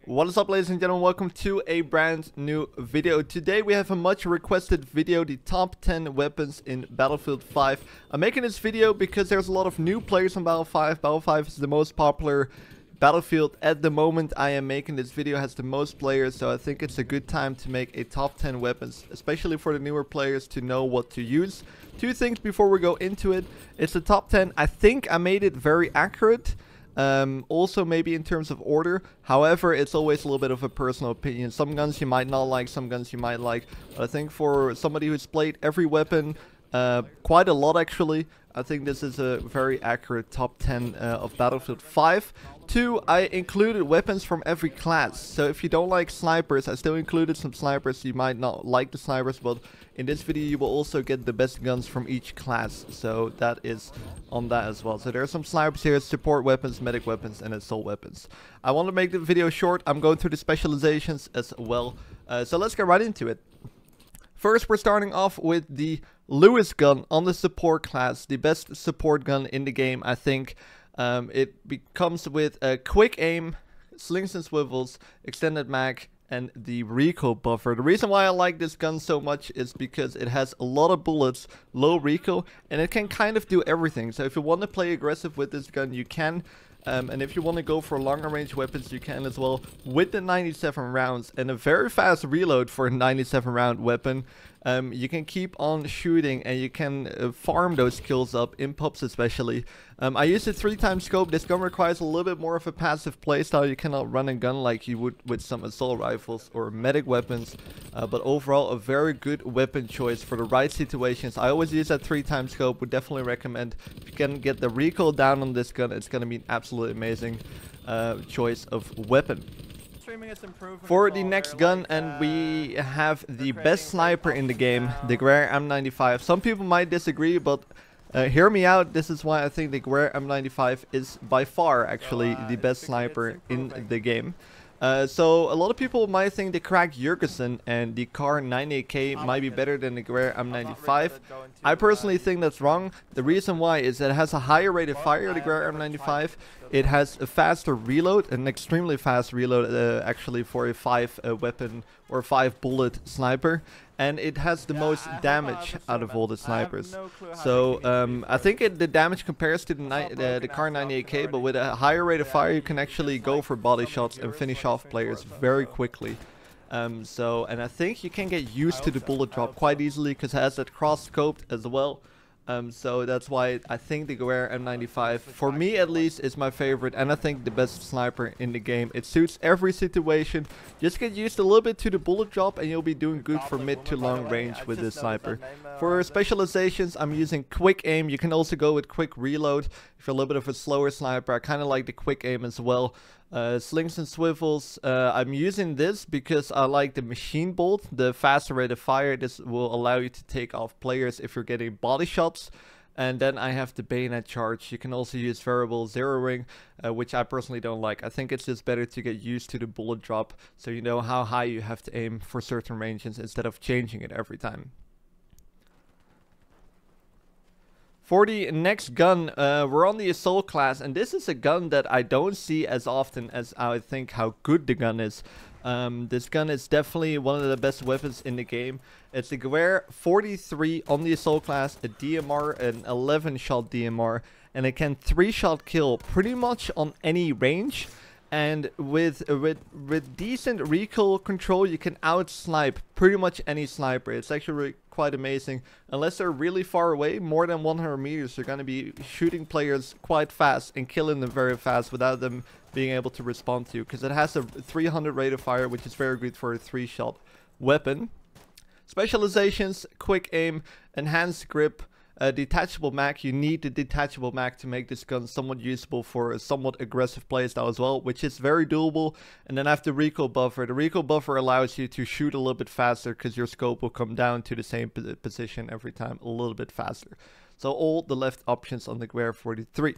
What is up, ladies and gentlemen? Welcome to a brand new video. Today we have a much requested video, the top 10 weapons in Battlefield 5. I'm making this video because there's a lot of new players on Battlefield 5. Battlefield 5 is the most popular Battlefield at the moment. I am making this video, has the most players, so I think it's a good time to make a top 10 weapons, especially for the newer players to know what to use. Two things before we go into it. It's the top 10. I think I made it very accurate. Also maybe in terms of order. However, it's always a little bit of a personal opinion. Some guns you might not like, some guns you might like. But I think for somebody who's played every weapon, quite a lot actually, I think this is a very accurate top 10 of Battlefield 5. 2, I included weapons from every class. So if you don't like snipers, I still included some snipers. You might not like the snipers, but in this video you will also get the best guns from each class. So that is on that as well. So there are some snipers here, support weapons, medic weapons, and assault weapons. I want to make the video short. I'm going through the specializations as well. So let's get right into it. First, we're starting off with the Lewis gun on the support class, the best support gun in the game, I think. It comes with a quick aim, slings and swivels, extended mag, and the recoil buffer. The reason why I like this gun so much is because it has a lot of bullets, low recoil, and it can kind of do everything. So if you want to play aggressive with this gun, you can. And if you want to go for longer range weapons, you can as well with the 97 rounds and a very fast reload for a 97 round weapon. You can keep on shooting and you can farm those kills up in pubs especially. I use a 3x scope. This gun requires a little bit more of a passive playstyle. You cannot run a gun like you would with some assault rifles or medic weapons. But overall, a very good weapon choice for the right situations. I always use that 3x scope. Would definitely recommend. If you can get the recoil down on this gun, it's going to be an absolutely amazing choice of weapon. For the next gun, and we have the best sniper in the game, the Gressler M95. Some people might disagree, but hear me out. This is why I think the Gressler M95 is by far actually the best sniper in the game. So a lot of people might think the cracked Jurgensen and the Kar 98K might be better than the Gressler M95. I personally think that's wrong. The reason why is that it has a higher rate of fire, the Gressler M95. It has a faster reload, an extremely fast reload actually for a 5 weapon or 5 bullet sniper. And it has the most damage out of all the snipers. So I think the damage compares to the Kar 98K, but with a higher rate of fire you can actually go for body shots and finish off players very quickly. And I think you can get used to the bullet drop quite easily because it has that cross scoped as well. So that's why I think the Gressler M95, for me at least, is my favorite, and I think the best sniper in the game. It suits every situation. Just get used a little bit to the bullet drop and you'll be doing good for mid to long range with this sniper. For specializations, I'm using quick aim. You can also go with quick reload if you're a little bit of a slower sniper. I kind of like the quick aim as well. Slings and swivels, I'm using this because I like the machine bolt, the faster rate of fire. This will allow you to take off players if you're getting body shots. And then I have the bayonet charge. You can also use variable zeroing, which I personally don't like. I think it's just better to get used to the bullet drop so you know how high you have to aim for certain ranges instead of changing it every time. For the next gun, we're on the assault class, and this is a gun that I don't see as often as I think how good the gun is. This gun is definitely one of the best weapons in the game. It's the Gressler 43 on the assault class, a DMR, an 11-shot DMR, and it can 3-shot kill pretty much on any range. And with decent recoil control, you can out-snipe pretty much any sniper. It's actually quite amazing. Unless they're really far away, more than 100 meters, you're going to be shooting players quite fast and killing them very fast without them being able to respond to you. Because it has a 300 rate of fire, which is very good for a 3-shot weapon. Specializations, quick aim, enhanced grip, detachable mag. You need the detachable mag to make this gun somewhat usable for a somewhat aggressive playstyle as well, which is very doable. And then I have the recoil buffer. The recoil buffer allows you to shoot a little bit faster because your scope will come down to the same position every time a little bit faster. So all the left options on the Gressler 43.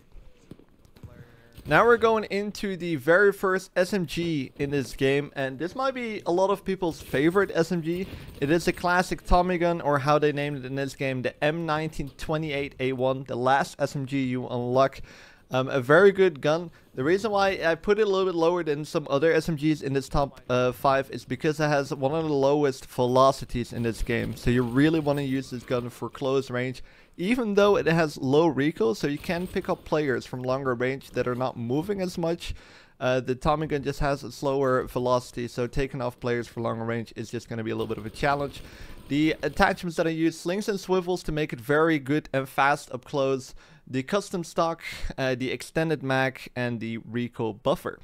Now we're going into the very first SMG in this game, and this might be a lot of people's favorite SMG. It is a classic Tommy gun, or how they named it in this game, the M1928A1, the last SMG you unlock. A very good gun. The reason why I put it a little bit lower than some other SMGs in this top 5 is because it has one of the lowest velocities in this game. So you really want to use this gun for close range, even though it has low recoil, so you can pick up players from longer range that are not moving as much. The Tommy gun just has a slower velocity, so taking off players for longer range is just going to be a little bit of a challenge. The attachments that I use, slings and swivels to make it very good and fast up close. The custom stock, the extended mag, and the recoil buffer.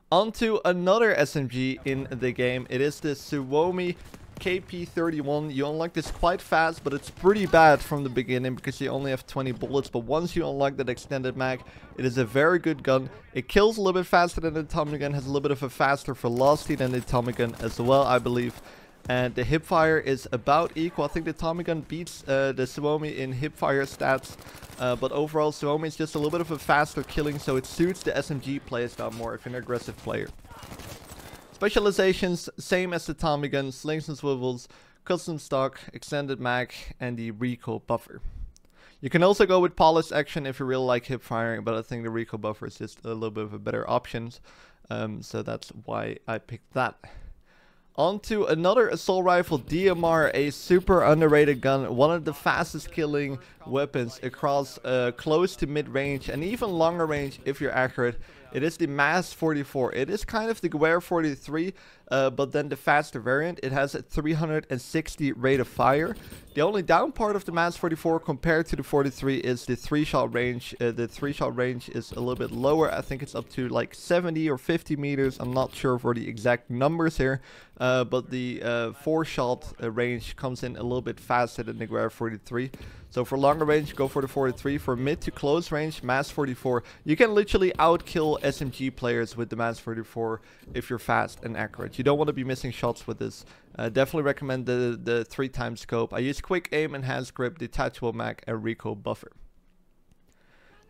On to another SMG in the game. It is the Suomi KP31. You unlock this quite fast, but it's pretty bad from the beginning because you only have 20 bullets. But once you unlock that extended mag, it is a very good gun. It kills a little bit faster than the Tommy gun, has a little bit of a faster velocity than the Tommy gun as well, I believe. And the hipfire is about equal. I think the Tommy gun beats the Suomi in hipfire stats. But overall, Suomi is just a little bit of a faster killing, so it suits the SMG playstyle more if you're an aggressive player. Specializations, same as the Tommy gun, slings and swivels, custom stock, extended mag, and the recoil buffer. You can also go with polished action if you really like hip firing, but I think the recoil buffer is just a little bit of a better option. So that's why I picked that. On to another assault rifle, DMR, a super underrated gun, one of the fastest killing weapons across close to mid-range and even longer range if you're accurate. It is the Mass 44. It is kind of the Guerre 43, but then the faster variant. It has a 360 rate of fire. The only down part of the Mass 44 compared to the 43 is the 3-shot range. The 3-shot range is a little bit lower. I think it's up to like 70 or 50 meters. I'm not sure for the exact numbers here. But the 4-shot range comes in a little bit faster than the Guerre 43. So for longer range, go for the 43. For mid to close range, Mass 44. You can literally outkill SMG players with the Mass 44 if you're fast and accurate. You don't want to be missing shots with this. Definitely recommend the 3x scope. I use quick aim, enhanced grip, detachable mag, and recoil buffer.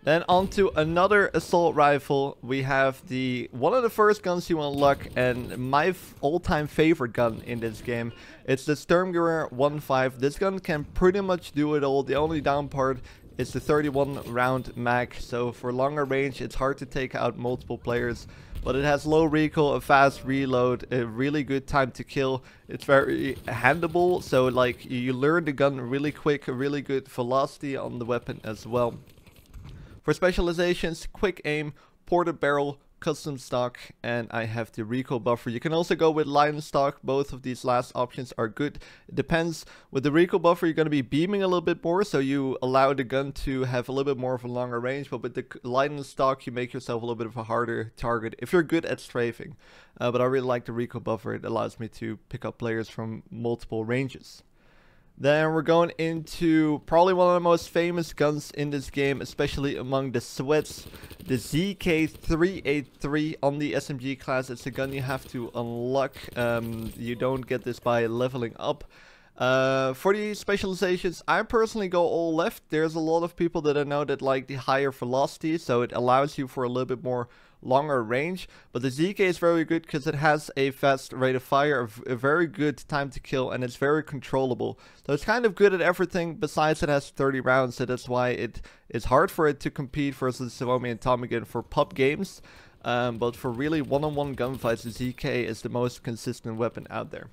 Then on to another assault rifle. We have one of the first guns you unlock and my all-time favorite gun in this game. It's the Sturmgewehr 1.5. This gun can pretty much do it all. The only down part is the 31 round mag. So for longer range, it's hard to take out multiple players. But it has low recoil, a fast reload, a really good time to kill. It's very handleable, so like you learn the gun really quick, a really good velocity on the weapon as well. For specializations, quick aim, ported barrel, custom stock, and I have the recoil buffer. You can also go with line stock. Both of these last options are good. It depends. With the recoil buffer, you're going to be beaming a little bit more, so you allow the gun to have a little bit more of a longer range. But with the line stock, you make yourself a little bit of a harder target if you're good at strafing. But I really like the recoil buffer. It allows me to pick up players from multiple ranges. Then we're going into probably one of the most famous guns in this game, especially among the Swedes, the ZK383 on the SMG class. It's a gun you have to unlock. You don't get this by leveling up. For the specializations, I personally go all left. There's a lot of people that I know that like the higher velocity, so it allows you for a little bit more longer range. But the ZK is very good because it has a fast rate of fire, a very good time to kill, and it's very controllable. So it's kind of good at everything. Besides, it has 30 rounds, so that's why it is hard for it to compete versus Suomi and Tommy gun for pub games. But for really one-on-one gunfights, the ZK is the most consistent weapon out there.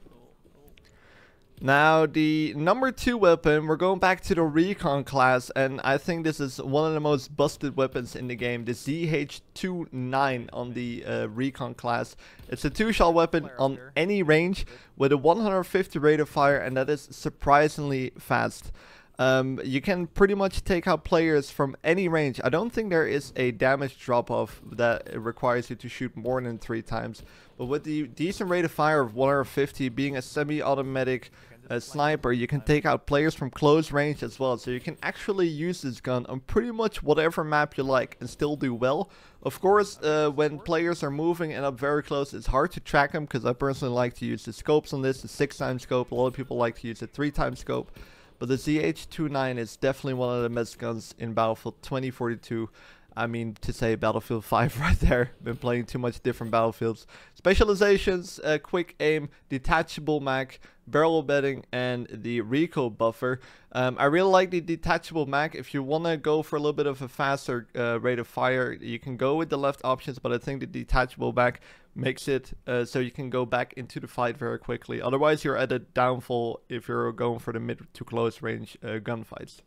Now, the number 2 weapon, we're going back to the Recon class, and I think this is one of the most busted weapons in the game, the ZH29 on the Recon class. It's a 2-shot weapon on any range with a 150 rate of fire, and that is surprisingly fast. You can pretty much take out players from any range. I don't think there is a damage drop-off that requires you to shoot more than 3 times. But with the decent rate of fire of 150, being a semi-automatic sniper, you can take out players from close range as well. So you can actually use this gun on pretty much whatever map you like and still do well. Of course, when players are moving and up very close, it's hard to track them, because I personally like to use the scopes on this, the 6x scope. A lot of people like to use the 3x scope. But the ZH29 is definitely one of the best guns in Battlefield 2042. I mean, to say Battlefield 5 right there. Been playing too much different Battlefields. Specializations, quick aim, detachable mag, barrel bedding, and the recoil buffer. I really like the detachable mag. If you want to go for a little bit of a faster rate of fire, you can go with the left options, but I think the detachable mag makes it so you can go back into the fight very quickly. Otherwise, you're at a downfall if you're going for the mid to close range gunfights.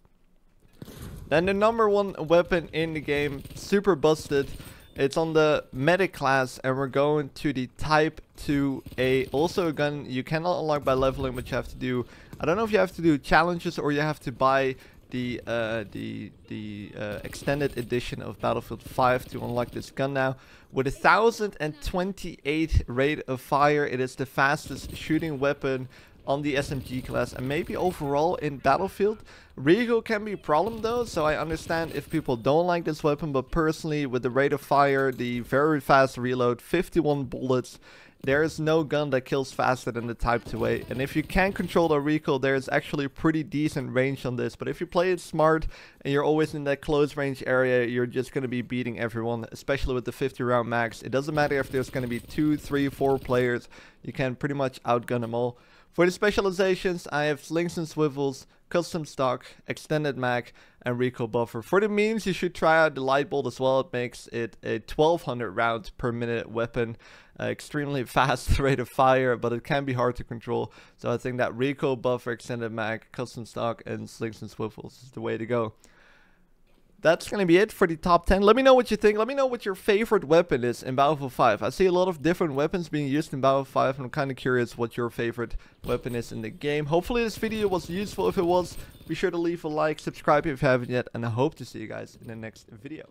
Then the number 1 weapon in the game, super busted. It's on the medic class, and we're going to the Type 2A. Also a gun you cannot unlock by leveling, but you have to do, I don't know if you have to do challenges or you have to buy the extended edition of Battlefield 5 to unlock this gun now. With 1028 rate of fire, it is the fastest shooting weapon on the SMG class, and maybe overall in Battlefield. Recoil can be a problem though, so I understand if people don't like this weapon, but personally, with the rate of fire, the very fast reload, 51 bullets, there is no gun that kills faster than the Type 2A. And if you can control the recoil, there is actually pretty decent range on this. But if you play it smart and you're always in that close range area, you're just going to be beating everyone, especially with the 50 round max. It doesn't matter if there's going to be 2, 3, 4 players, you can pretty much outgun them all. For the specializations, I have slings and swivels, custom stock, extended mag, and recoil buffer. For the memes, you should try out the light bolt as well. It makes it a 1200 round per minute weapon. Extremely fast rate of fire, but it can be hard to control. So I think that recoil buffer, extended mag, custom stock, and slings and swivels is the way to go. That's going to be it for the top 10. Let me know what you think. Let me know what your favorite weapon is in Battlefield 5. I see a lot of different weapons being used in Battlefield 5. And I'm kind of curious what your favorite weapon is in the game. Hopefully this video was useful. If it was, be sure to leave a like, subscribe if you haven't yet. And I hope to see you guys in the next video.